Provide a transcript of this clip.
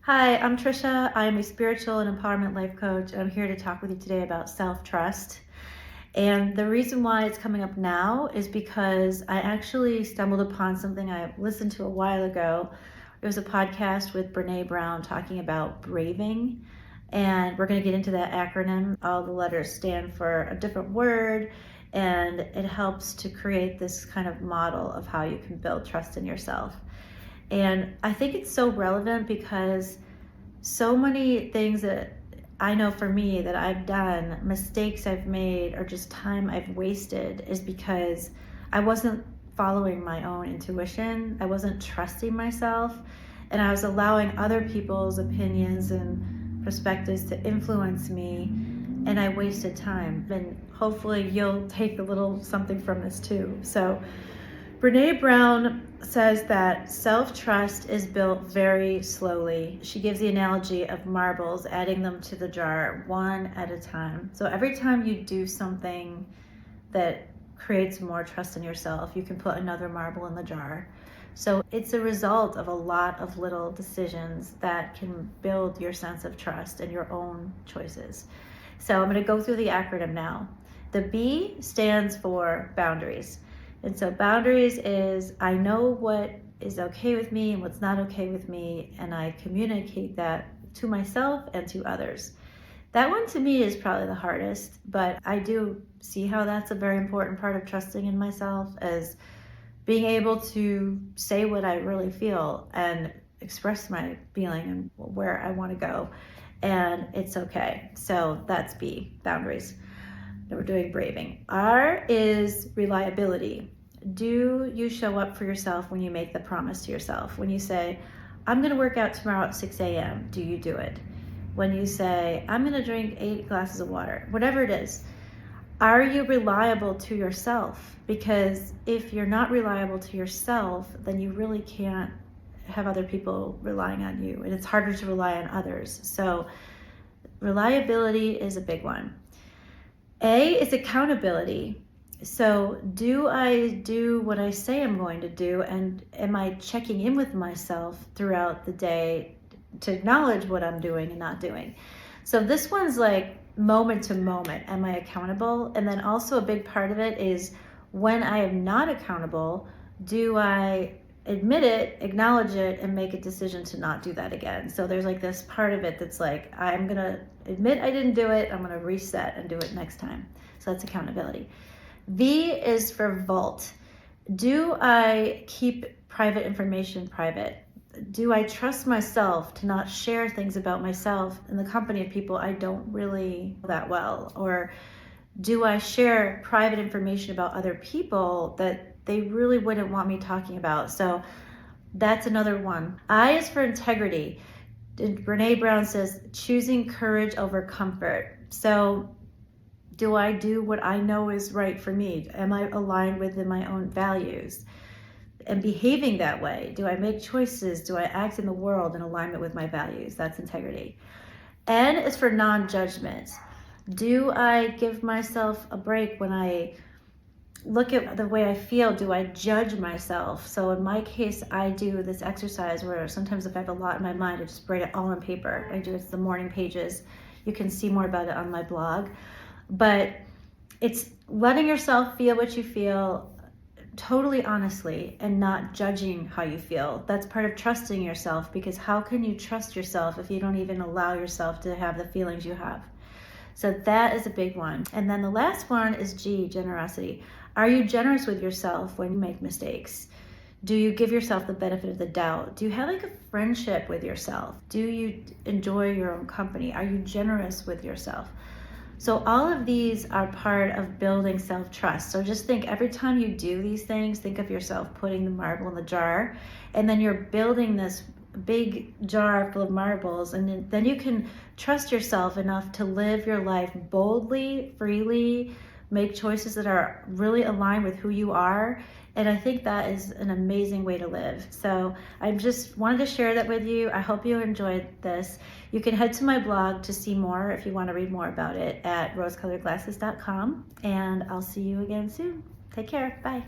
Hi, I'm Tricia. I'm a spiritual and empowerment life coach, and I'm here to talk with you today about self-trust. And the reason why it's coming up now is because I actually stumbled upon something I listened to a while ago. It was a podcast with Brené talking about braving. And we're going to get into that acronym. All the letters stand for a different word, and it helps to create this kind of model of how you can build trust in yourself. And I think it's so relevant because so many things that I know for me that I've done, mistakes I've made, or just time I've wasted is because I wasn't following my own intuition. I wasn't trusting myself, and I was allowing other people's opinions and perspectives to influence me, and I wasted time. And hopefully you'll take a little something from this too. So Brené Brown says that self-trust is built very slowly. She gives the analogy of marbles, adding them to the jar one at a time. So every time you do something that creates more trust in yourself, you can put another marble in the jar. So it's a result of a lot of little decisions that can build your sense of trust and your own choices. So I'm going to go through the acronym now. The B stands for boundaries. And so boundaries is I know what is okay with me and what's not okay with me, and I communicate that to myself and to others. That one to me is probably the hardest, but I do see how that's a very important part of trusting in myself, as being able to say what I really feel and express my feeling and where I want to go, and it's okay. So that's B, boundaries. We're doing braving. R is reliability. Do you show up for yourself when you make the promise to yourself? When you say, I'm going to work out tomorrow at 6 a.m., do you do it? When you say, I'm going to drink 8 glasses of water, whatever it is, are you reliable to yourself? Because if you're not reliable to yourself, then you really can't have other people relying on you, and it's harder to rely on others. So reliability is a big one. A is accountability. So do I do what I say I'm going to do, and am I checking in with myself throughout the day to acknowledge what I'm doing and not doing? So this one's like moment to moment. Am I accountable? And then also a big part of it is when I am not accountable, do I admit it, acknowledge it, and make a decision to not do that again? So there's like this part of it that's like, I'm going to admit I didn't do it, I'm going to reset and do it next time. So that's accountability. V is for vault. Do I keep private information private? Do I trust myself to not share things about myself in the company of people I don't really know that well? Or do I share private information about other people that they really wouldn't want me talking about? So that's another one. I is for integrity. Brené Brown says, choosing courage over comfort. So do I do what I know is right for me? Am I aligned with my own values? And behaving that way, do I make choices? Do I act in the world in alignment with my values? That's integrity. N is for non-judgment. Do I give myself a break when I look at the way I feel? Do I judge myself? So in my case, I do this exercise where sometimes if I have a lot in my mind, I just write it all on paper. It's the morning pages. You can see more about it on my blog. But it's letting yourself feel what you feel totally honestly and not judging how you feel. That's part of trusting yourself, because how can you trust yourself if you don't even allow yourself to have the feelings you have? So that is a big one. And then the last one is G, generosity. Are you generous with yourself when you make mistakes? Do you give yourself the benefit of the doubt? Do you have like a friendship with yourself? Do you enjoy your own company? Are you generous with yourself? So all of these are part of building self-trust. So just think, every time you do these things, think of yourself putting the marble in the jar, and then you're building this big jar full of marbles, and then you can trust yourself enough to live your life boldly, freely, make choices that are really aligned with who you are. And I think that is an amazing way to live. So I just wanted to share that with you. I hope you enjoyed this. You can head to my blog to see more if you want to read more about it at rosecoloredglasses.com. And I'll see you again soon. Take care. Bye.